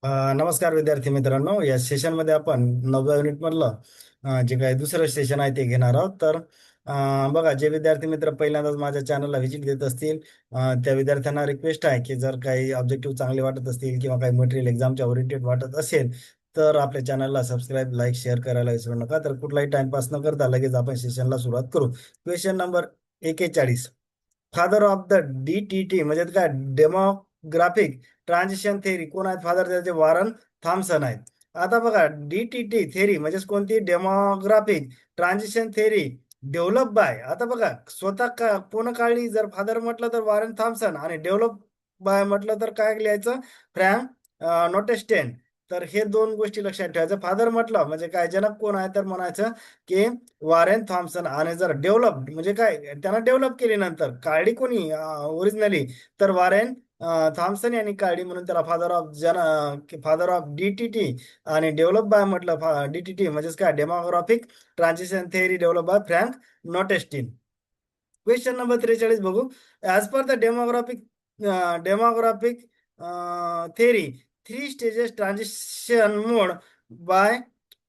नमस्कार विद्यार्थी मित्रांनो. या सेशनमध्ये आपण 9व्या युनिटमधलं जे काही दुसरं सेशन आहे ते घेणार आहोत. तर बघा, जे विद्यार्थी मित्र पहिल्यांदाच माझ्या चॅनलला व्हिजिट देत असतील त्या विद्यार्थ्यांना रिक्वेस्ट आहे की जर काही ऑब्जेक्टिव्ह चांगले वाटत असतील किंवा काही मटेरियल एक्झामच्या ओरिएंटेड वाटत असेल तर आपल्या चॅनलला सबस्क्राईब, लाईक, शेअर करायला विसरू नका. तर कुठलाही टाइमपास न करता लगेच आपण सेशनला सुरुवात करू. Question number 41. Father of the DTT म्हणजे काय, डेमोग्राफिक ट्रान्झिशन थेअरी कोण आहेत फादर? त्याचे वॉरन थॉम्सन आहेत. आता बघा, DTT थेअरी म्हणजेच कोणती, demographic transition theory develop bye. आता बघा, स्वतः कोण काळी जर फादर म्हटलं तर वॉरन थॉम्सन, आणि डेव्हलप बाय म्हटलं तर काय लिहायचं, फ्रँक नोटेस्टेन. तर हे दोन गोष्टी लक्षात ठेवायचं. फादर म्हटलं म्हणजे काय, जनक कोण आहे तर म्हणायचं की वॉरेन थॉम्सन. आणि जर डेव्हलप म्हणजे काय, त्यांना डेव्हलप केली नंतर काढली कोणी ओरिजिनली, तर वॉरेन थॉम्सन यांनी काढली, म्हणून त्याला फादर ऑफ DTT. आणि डेव्हलप बाय म्हटलं DTT म्हणजेच काय, demographic transition theory develop by Frank Notestein. Question number 43 बघू. As per the demographic theory, 3 stages transition mode by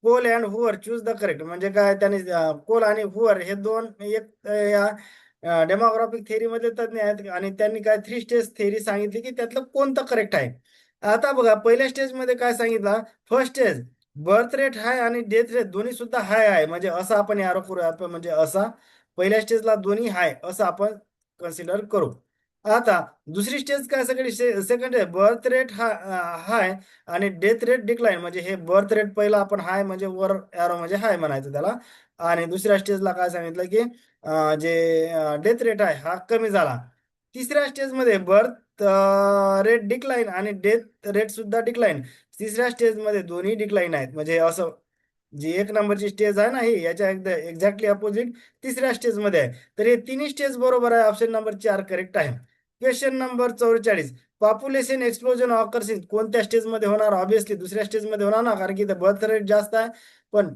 Coale and Hoover choose the correct. म्हणजे काय, त्यांनी कोल आणि हुअर हे दोन एक या डेमोग्राफिक थेअरी मधले तज्ञ आहेत, आणि त्यांनी काय 3 स्टेज थेअरी सांगितली की त्यातलं कोणतं करेक्ट आहे. आता बघा, पहिल्या स्टेज मध्ये काय सांगितलं, फर्स्ट स्टेज बर्थ रेट हाय आणि डेथ रेट दोन्ही सुद्धा हाय आहे, म्हणजे असं आपण यारो करूया, म्हणजे असा पहिल्या स्टेजला दोन्ही हाय असं आपण कन्सिडर करू. आता दुसरी स्टेज काय, सगळी सेकंड आहे बर्थ रेट हाय आणि डेथ रेट डिक्लाइन. म्हणजे हे बर्थ रेट पहिला आपण हाय म्हणजे वर एरो म्हणजे हाय म्हणायचं त्याला, आणि दुसऱ्या स्टेजला काय सांगितलं की जे डेथ रेट आहे हा कमी झाला. तिसऱ्या स्टेजमध्ये बर्थ रेट डिक्लाइन आणि डेथ रेट सुद्धा डिक्लाइन. तिसऱ्या स्टेजमध्ये दोन्ही डिक्लाइन आहेत, म्हणजे असं जी एक नंबरची स्टेज आहे ना ही, याच्या एक्झॅक्टली अपोजिट तिसऱ्या स्टेज मध्ये आहे. तर हे तिन्ही स्टेज बरोबर आहे, ऑप्शन नंबर 4 करेक्ट आहे. Question number 44. Population explosion occurs in कोणत्या स्टेज मध्ये होणार? ऑब्विसली दुसऱ्या स्टेज मध्ये होणार ना, कारण की बर्थ रेट जास्त आहे पण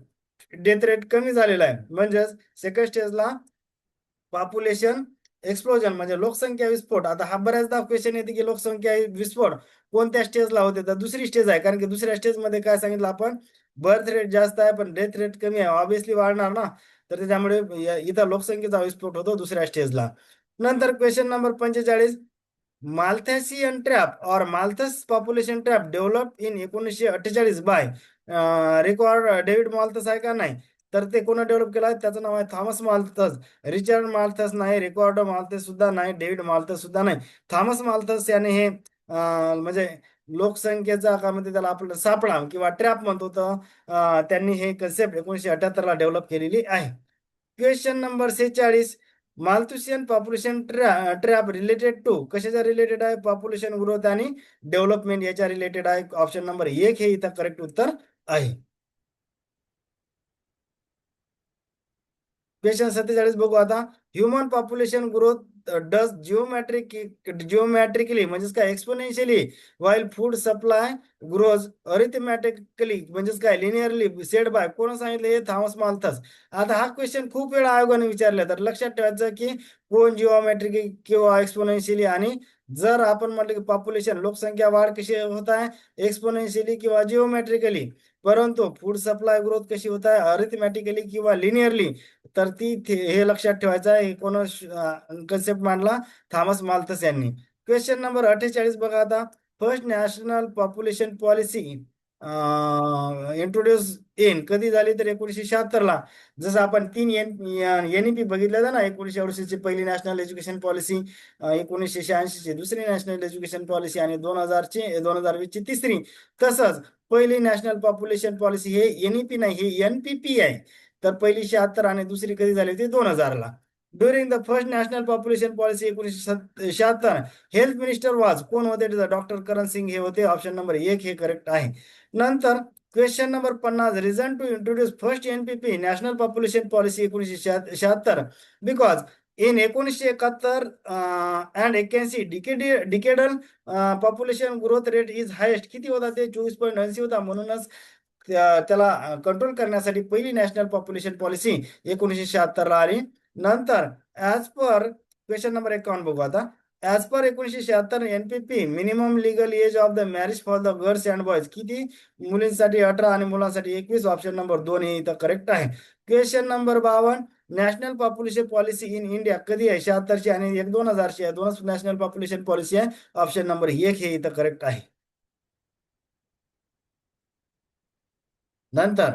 डेथ रेट कमी झालेला आहे. म्हणजेच सेकंड स्टेजला पॉप्युलेशन एक्सप्लोजन म्हणजे लोकसंख्या विस्फोट. आता हा बऱ्याचदा क्वेश्चन येते की लोकसंख्या विस्फोट कोणत्या स्टेजला होते, तर दुसरी स्टेज आहे, कारण की दुसऱ्या स्टेज मध्ये काय सांगितलं आपण, बर्थ रेट जास्त आहे पण डेथ रेट कमी आहे, ऑब्विसली वाढणार ना. तर त्याच्यामुळे इथं लोकसंख्येचा विस्फोट होतो दुसऱ्या स्टेजला. नंतर क्वेश्चन नंबर 45. माल्थेसियन ट्रॅप और Malthus population trap develop in 1948 by record David Malthus आहे का? नाही. तर ते कोण डेव्हलप केलं, त्याचं नाव आहे थॉमस माल्थस. रिचर्ड माल्थस नाही, रिकॉर्ड माल्थस सुद्धा नाही, डेव्हिड माल्थस सुद्धा नाही. थॉमस माल्थस याने हे म्हणजे लोकसंख्येचा का म्हणते त्याला आपलं सापळा किंवा ट्रॅप म्हणतो, तर त्यांनी हे कन्सेप्ट 1978 ला डेव्हलप केलेली आहे. Question number 46. Malthusian population trap related to कशाच्या रिलेटेड आहे? पॉप्युलेशन ग्रोथ आणि डेव्हलपमेंट याच्या रिलेटेड आहे. ऑप्शन नंबर 1 हे इथं करेक्ट उत्तर आहे. क्वेश्चन 47 बघू आता. Human population growth does geometrically म्हणजेच काय, exponentially, while food supply grows arithmetically म्हणजेच काय, लिनियरली सेड बाय कोण सांगितलं? हे थॉमस माल्थस. आता हा क्वेश्चन खूप वेळा आयोगाने विचारला, तर लक्षात ठेवायचं की कोण जिओमॅट्रिक किंवा एक्सपोनेन्शियली. आणि जर आपण म्हटलं की पॉप्युलेशन लोकसंख्या वाढ कशी होत आहे, एक्सपोनेन्शियली किंवा जिओमॅट्रिकली, परंतु फूड सप्लाय ग्रोथ कशी होत आहे, अरिथमॅटिकली किंवा लिनियरली, तर हे लक्षात ठेवायचं आहे. कोण कन्सेप्ट मांडला? थॉमस माल्थस यांनी. क्वेश्चन नंबर 48 बघा आता. First national population policy introduce in कधी झाली, तर 1976 ला. जसं आपण 3 NEP बघितलं ना, 1968 ची पहिली नॅशनल एज्युकेशन पॉलिसी, 1986 ची दुसरी नॅशनल एज्युकेशन पॉलिसी, आणि 2020 ची तिसरी. तसंच पहिली नॅशनल पॉप्युलेशन पॉलिसी हे NEP नाही, हे NPP आहे. तर पहिली 76 आणि दुसरी कधी झाली होती? 2000 ला. During the first national population policy 1976 health minister वाज कोण होते? डॉक्टर करण सिंग हे होते. ऑप्शन नंबर 1 हे करेक्ट आहे. नंतर question number 50. Reason to introduce first NPP national population policy 1976 because in 1971 and 81 decadal population growth rate is highest. किती होता ते? 24.80 होता. म्हणूनच त्याला कंट्रोल करण्यासाठी पहिली नॅशनल पॉप्युलेशन पॉलिसी 1976 ला आली. नंतर ऍज पर क्वेश्चन नंबर 51 बघू आता. As per 1976 NPP minimum legal age of the marriage for the girls and boys किती? मुलींसाठी 18 आणि मुलांसाठी 21. ऑप्शन नंबर 2 हे इथं करेक्ट आहे. Question number 52. National population policy in India कधी आहे? 76ची आणि एक 2000ची आहे. दोनच नॅशनल पॉप्युलेशन पॉलिसी आहे. ऑप्शन नंबर 1 हे इथं करेक्ट आहे. नंतर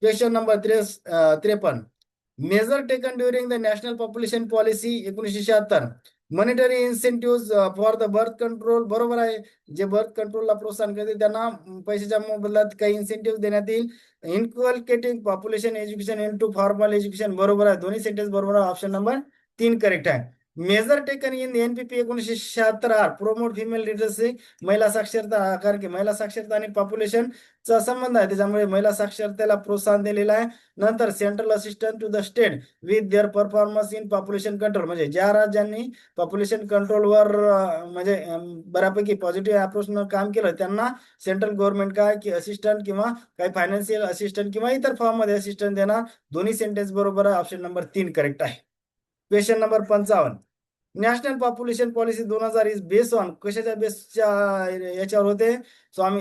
question number 53. Measure taken during the national population policy 1976. Monetary incentive for the birth control बरोबर आहे. जे बर्थ कंट्रोलला प्रोत्साहन करते त्यांना पैशाच्या मोबदल्यात काही इन्सेंटिव्ह देण्यात येईल. Inculcating population education into formal education बरोबर आहे. दोन्ही सेंटेन्स बरोबर आहे. ऑप्शन नंबर 3 करेक्ट आहे. Measure taken in NPP 1976 are promote female literacy महिला साक्षरता, कारण की महिला साक्षरता आणि पॉप्युलेशन चा संबंध आहे, त्याच्यामुळे महिला साक्षरतेला प्रोत्साहन दिलेलं आहे. नंतर central assistant to the state with their performance in population control, म्हणजे ज्या राज्यांनी पॉप्युलेशन कंट्रोलवर म्हणजे बऱ्यापैकी पॉझिटिव्ह अप्रोचनं काम केलं त्यांना सेंट्रल गव्हर्नमेंट काय की असिस्टंट किंवा काही फायनान्शियल असिस्टंट किंवा इतर फॉर्ममध्ये असिस्टंट देणार. दोन्ही सेंटेन्स बरोबर आहे. ऑप्शन नंबर 3 करेक्ट आहे. Question number 55. National population policy 2000 is based on कशाच्या बेसच्या याच्यावर होते?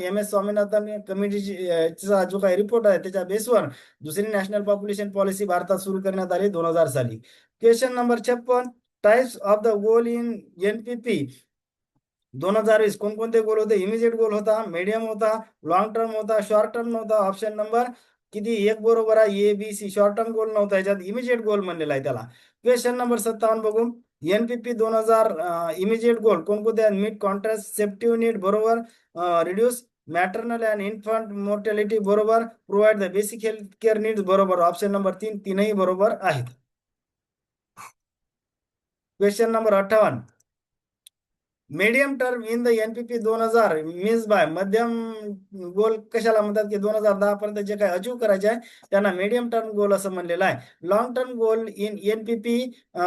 MS स्वामीनाथन कमिटीचा जो काही रिपोर्ट आहे त्याच्या बेसवर दुसरी नॅशनल पॉप्युलेशन पॉलिसी भारतात सुरू करण्यात आली 2000 साली. Question number 56. Types of the goal in NPP 2020 कोणकोणते गोल होते? इमिजिएट गोल होता, मीडियम होता, लॉंग टर्म होता, शॉर्ट टर्म नव्हता. ऑप्शन नंबर किती? 1 बरोबर आहे. ABC शॉर्ट टर्म गोल नव्हता, याच्यात इमिजिएट गोल म्हणलेला आहे त्याला. क्वेश्चन नंबर 57 बघू. NPP 2000 इमिजिएट गोल कोणकोणते आहेत? मीट कॉन्ट्रासेप्टिव्ह नीड बरोबर, reduce maternal and infant mortality बरोबर, provide the basic health care needs बरोबर. ऑप्शन नंबर 3 तीनही बरोबर आहेत. Question number 58. Medium term in the NPP 2000 means by मध्यम गोल कशाला म्हणतात? की 2010 पर्यंत जे काही अचीव करायचे आहे त्यांना मीडियम टर्म गोल असं म्हणलेलं आहे. Long term goal in NPP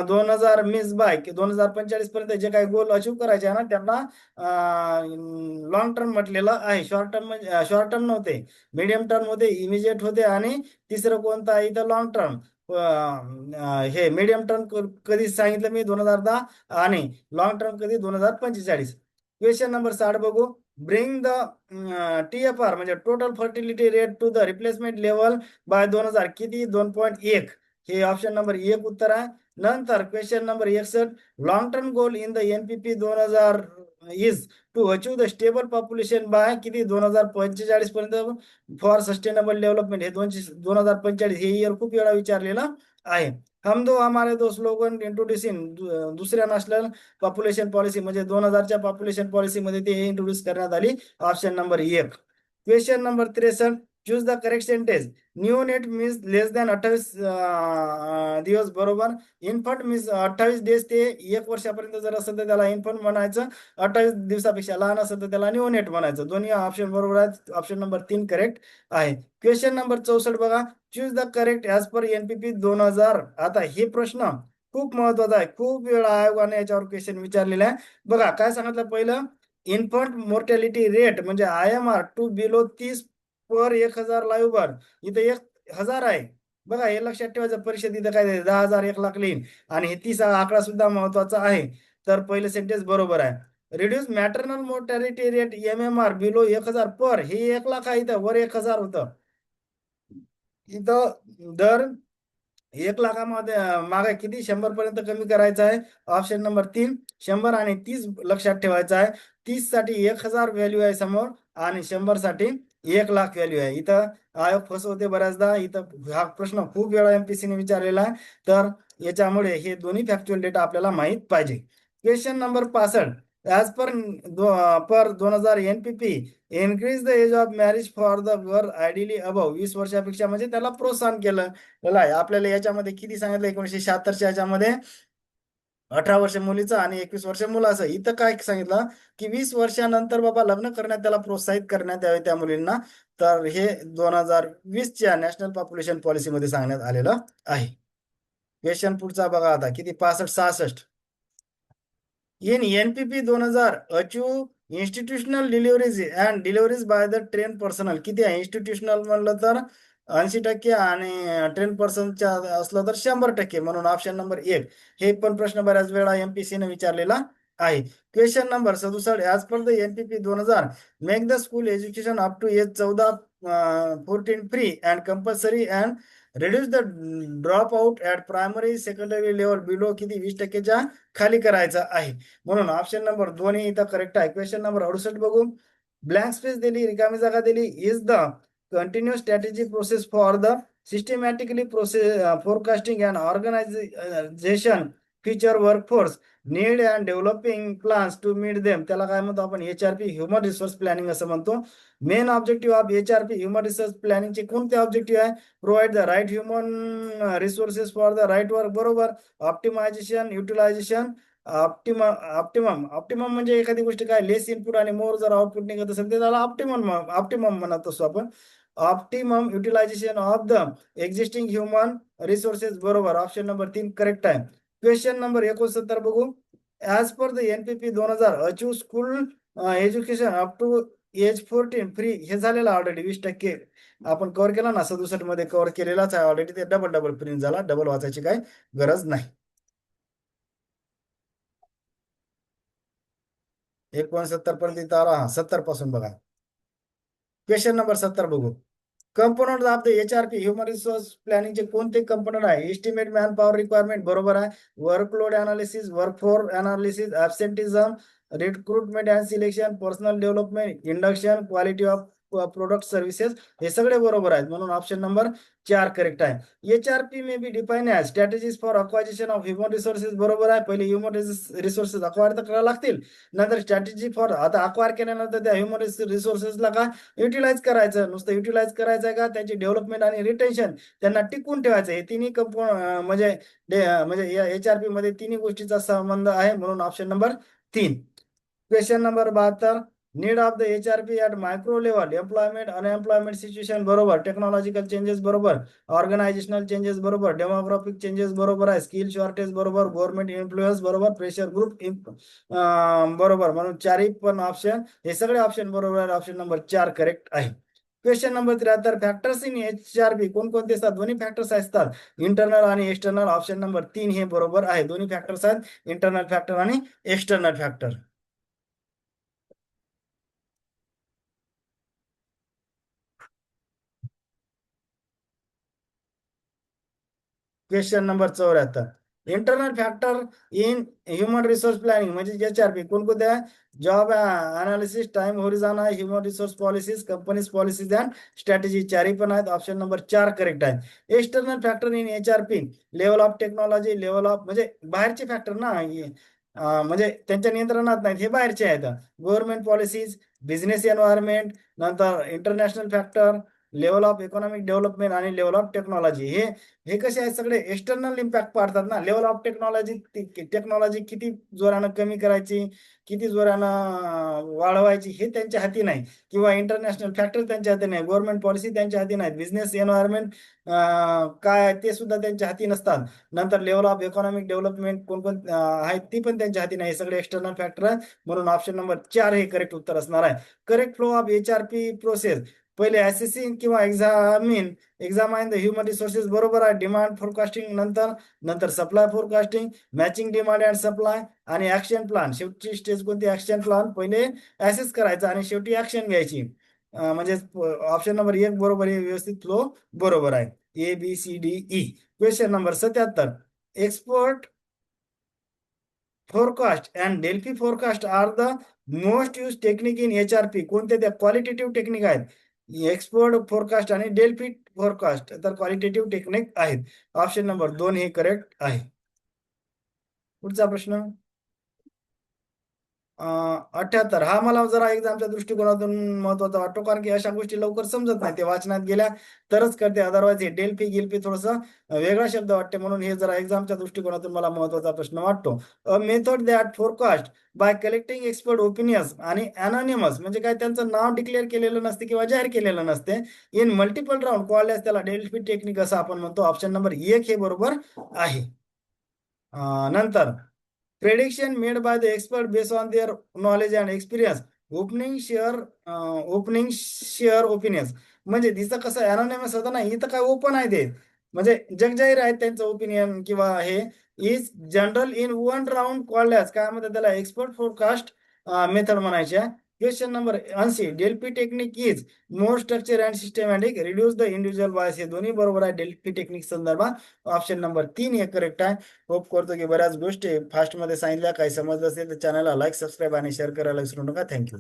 2000 means bye की 2045 पर्यंत जे काही गोल अचीव करायचे आहे ना त्यांना लॉंग टर्म म्हटलेलं आहे. शॉर्ट टर्म नव्हते, मीडियम टर्म होते, इमिजिएट होते आणि तिसरं कोणतं आहे इथं? Long term. हे मीडियम टर्म कधी सांगितलं मी? 2010. आणि लॉंग टर्म कधी? 2045. क्वेश्चन नंबर 60 बघू. ब्रिंग द TFR म्हणजे total fertility rate to the replacement level by 2000 किती? 2.1 हे ऑप्शन नंबर 1 उत्तर आहे. नंतर question number 61. Long term goal in the NPP 2000 is to achieve the stable population by किती? 2045 पर्यंत फॉर सस्टेनेबल डेव्हलपमेंट. हे 2045 हे इयर खूप वेळा विचारलेला आहे. हम दो हमारे दो स्लोगन इंट्रोड्युसिंग दुसऱ्या नॅशनल पॉप्युलेशन पॉलिसी म्हणजे 2000च्या पॉप्युलेशन पॉलिसीमध्ये ते इंट्रोड्यूस करण्यात आली. Option number 1. Question number 63. Choose the correct sentence. Neonate means less than 28 दिवस बरोबर. इन्फंट मीन्स 28 डेज ते 1 वर्षापर्यंत जर असेल तर त्याला इन्फंट म्हणायचं. 28 दिवसापेक्षा लहान असेल तर त्याला न्यूनेट म्हणायचं. दोन्ही ऑप्शन बरोबर आहेत. ऑप्शन नंबर 3 करेक्ट आहे. क्वेश्चन नंबर 64 बघा. Choose the correct as per NPP 2000. आता हे प्रश्न खूप महत्वाचा आहे. खूप वेळा आयोगाने याच्यावर क्वेश्चन विचारलेला आहे. बघा काय सांगितलं पहिलं? इन्फंट मोर्टॅलिटी रेट म्हणजे IMR to below 30 per 1000 live birth. इथं 1000 आहे. बघा हे लक्षात ठेवायचं. परीक्षेत इथं काय 10,000 1 लाख लिहीन आणि हे 30 आकडा सुद्धा महत्वाचा आहे. तर पहिलं सेंटेन्स बरोबर आहे. Reduce maternal mortality rate MMR below 1000 पर, हे 1 लाख आहे, इथं वर 1000 होतं. इथं दर 1 लाखामध्ये मागे किती? 100 पर्यंत कमी करायचं आहे. ऑप्शन नंबर 3 100 आणि 30 लक्षात ठेवायचं आहे. 30 साठी 1000 व्हॅल्यू आहे समोर आणि 100 साठी 1 लाख व्हॅल्यू आहे. इथं आयोग फसवते बऱ्याचदा. इथं हा प्रश्न खूप वेळा MPSC ने विचारलेला आहे. तर याच्यामुळे हे दोन्ही फॅक्च्युअल डेटा आपल्याला माहित पाहिजे. Question number 65. As per 2000 NPP increase the age of marriage for the girl ideally above 20 वर्षापेक्षा म्हणजे त्याला प्रोत्साहन केलं. आपल्याला याच्यामध्ये किती सांगितलं? 1976च्या याच्यामध्ये 18 वर्ष मुलीचं आणि 21 वर्ष मुलाचं. इथं काय सांगितलं? की 20 वर्षानंतर बाबा लग्न करण्यात त्याला प्रोत्साहित करण्यात यावे त्या मुलींना. तर हे 2020च्या नॅशनल पॉप्युलेशन पॉलिसीमध्ये सांगण्यात आलेलं आहे. क्वेश्चन पुढचा बघा आता किती? 65 66. In NPP 2000 achieve institutional deliveries and deliveries by the train personal किती आहे? इन्स्टिट्यूशनल म्हणलं तर 80% आणि ट्रेन पर्सनच्या असलं तर 100%, म्हणून ऑप्शन नंबर 1. हे पण प्रश्न बऱ्याच वेळा MPSC ने विचारलेला आहे. Question number 67, as per the NPP 2000 make the school education up to age 14 free and compulsory and reduce the drop out at primary secondary level below किती 20% खाली करायचं आहे. म्हणून ऑप्शन नंबर 2 हे इथं करेक्ट आहे. क्वेश्चन नंबर 68 बघू. Blank space दिली, रिकामी जागा दिली. Is the continuous strategy process for the systematically process forecasting and organisation future workforce need and developing plans to meet them. त्याला काय म्हणतो आपण? HRP, ह्युमन रिसोर्स प्लॅनिंग असं म्हणतो. Main objective of HRP human resource प्लॅनिंगचे कोणते objective आहे? Provide the right human resources for the right work, बरोबर. ऑप्टिमायझेशन, युटिलायझेशन, ऑप्टिमम म्हणजे एखादी गोष्ट काय, लेस इनपुट आणि मोर जर आउटपुट निघत असेल तर त्याला ऑप्टिमम म्हणत असतो आपण. Optimum utilisation of the existing human resources, बरोबर. ऑप्शन नंबर 3 करेक्ट आहे. क्वेश्चन नंबर 69 बघू. As per the NPP 2000 achieve school education up to age 14 free, हे झालेलं ऑलरेडी 20% आपण कव्हर केला ना. 67 मध्ये कव्हर केलेलाच आहे ऑलरेडी. ते डबल प्रिंट झाला, डबल वाचायची काही गरज नाही. 69 पर्यंत इथं आला. 70 पासून बघा. क्वेश्चन नंबर 70 बघू. Component of the HRP human resource प्लॅनिंगचे कोणते कंपोनंट आहे? एस्टिमेट मॅन पॉवर रिक्वायरमेंट, बरोबर आहे. Workload analysis, workforce analysis, absenteeism, recruitment and selection, personal development, induction, quality of product services, हे सगळे बरोबर आहेत. म्हणून ऑप्शन नंबर 4 करेक्ट आहे. HRP may be define as strategies for acquisition of human resources, बरोबर आहे. पहिले ह्युमन रिसोर्सेस अक्वायर तर करावं लागतील, नंतर स्ट्रॅटेजी फॉर, आता अक्वायर केल्यानंतर त्या ह्युमन रिसोर्सेसला का युटिलाइज करायचं. नुसतं युटिलाइज करायचं आहे का, त्यांची डेव्हलपमेंट आणि रिटेन्शन, त्यांना टिकून ठेवायचं. हे तिन्ही म्हणजे या HRP मध्ये तिन्ही गोष्टीचा संबंध आहे. म्हणून option number 3. Question number 72, need of the HRP at micro level, employment unemployment situation, बरोबर. टेक्नॉलॉजिकल चेंजेस, बरोबर. ऑर्गनायझेशनल चेंजेस, बरोबर. डेमोग्राफिक चेंजेस, बरोबर आहे. स्किल शॉर्टेज, बरोबर. गव्हर्नमेंट इन्फ्लुएन्स, बरोबर. प्रेशर ग्रुप, बरोबर. म्हणून चारही पण ऑप्शन, हे सगळे ऑप्शन बरोबर आहे. ऑप्शन नंबर 4 करेक्ट आहे. Question number 73, factors in HRP कोणकोणते असतात? दोन्ही फॅक्टर्स असतात, इंटरनल आणि एक्सटर्नल. ऑप्शन नंबर 3 हे बरोबर आहे. दोन्ही फॅक्टर्स आहेत, इंटरनल फॅक्टर आणि external factor. Question number 74, internal factor in human resource planning म्हणजे HRP कोणकोणते आहे? जॉब अनालिसिस, टाइम होरिझॉन आहे, human resource policies, companies policies and strategy, चारही पण आहेत. ऑप्शन नंबर 4 करेक्ट आहे. External factor in HRP level of technology, level of म्हणजे बाहेरचे फॅक्टर ना, म्हणजे त्यांच्या नियंत्रणात नाहीत, हे बाहेरचे आहेत. गव्हर्नमेंट पॉलिसीज, बिझनेस एन्व्हायरमेंट, नंतर international factor, level of economic development आणि लेवल ऑफ टेक्नॉलॉजी, हे हे कसे आहेत? सगळे एक्सटर्नल इम्पॅक्ट पाडतात ना. लेवल ऑफ टेक्नॉलॉजी, टेक्नॉलॉजी किती जोरानं कमी करायची, किती जोरानं वाढवायची, हे त्यांच्या हाती नाही. किंवा इंटरनॅशनल फॅक्टर त्यांच्या हाती नाही, गव्हर्नमेंट पॉलिसी त्यांच्या हाती नाही, बिझनेस एन्व्हायरमेंट काय आहे ते सुद्धा त्यांच्या हाती नसतात. नंतर लेवल ऑफ इकॉनॉमिक डेव्हलपमेंट कोण कोण आहेत ती पण त्यांच्या हाती नाही. हे सगळे एक्सटर्नल फॅक्टर आहेत. म्हणून ऑप्शन नंबर 4 हे करेक्ट उत्तर असणार आहे. Correct flow of HRP process, पहिले असेसिंग किंवा एक्झामाइन द ह्युमन रिसोर्सेस, बरोबर आहे. डिमांड फोरकास्टिंग, नंतर supply forecasting, matching demand and supply आणि ऍक्शन प्लॅन. शेवटची स्टेज कोणती? Action plan. पहिले ऍसेस करायचा आणि शेवटी ऍक्शन घ्यायची. म्हणजे ऑप्शन नंबर 1 बरोबर, हे व्यवस्थित फ्लो बरोबर आहे. ABCDE. Question number 77, expert forecast and Delphi forecast are the most use technique in HRP. कोणते? त्या क्वालिटेटिव्ह टेक्निक आहेत. एक्सपर्ट फोरकास्ट आणि डेल्फी फोरकास्ट तर क्वालिटेटिव्ह टेक्निक आहेत. ऑप्शन नंबर 2 हे करेक्ट आहे. पुढचा प्रश्न 78, हा मला जरा एक्झामच्या दृष्टिकोनातून महत्वाचा वाटतो, कारण की अशा गोष्टी लवकर समजत नाही, ते वाचनात गेल्या तरच करते. अदरवाईज हे डेल्फी गिल्फी थोडस वेगळा शब्द वाटते, म्हणून हे जरा एक्झामच्या दृष्टिकोनातून मला महत्वाचा प्रश्न वाटतो. A method that forecast bye collecting expert opinions आणि अनॉनिमस म्हणजे काय, त्यांचं नाव डिक्लेअर केलेलं नसते किंवा जाहीर केलेलं नसते, इन मल्टिपल राऊंड कॉल्ड त्याला डेल्फी टेक्निक असं आपण म्हणतो. ऑप्शन नंबर 1 हे बरोबर आहे. नंतर prediction made by the expert based on their knowledge and experience, opening share opinions, म्हणजे तिचं कसं अनॉनिमस होतं ना, इथं काय ओपन आहे ते, म्हणजे जगजाहीर आहेत त्यांचं ओपिनियन किंवा हे is general in one round called as, काय म्हणतात त्याला, एक्सपर्ट फोरकास्ट मेथड म्हणायचे. Question number 80, Delphi technique is more structure and systematic, reduce the individual bias. हे दोन्ही बरोबर आहे डेल्फी टेक्निक संदर्भात. ऑप्शन नंबर 3 हे करेक्ट आहे. होप करतो की बऱ्याच गोष्टी फास्टमध्ये सांगितल्या. काही समजलं असेल तर चॅनलला लाईक, सबस्क्राईब आणि शेअर करायला विसरू नका. थँक्यू.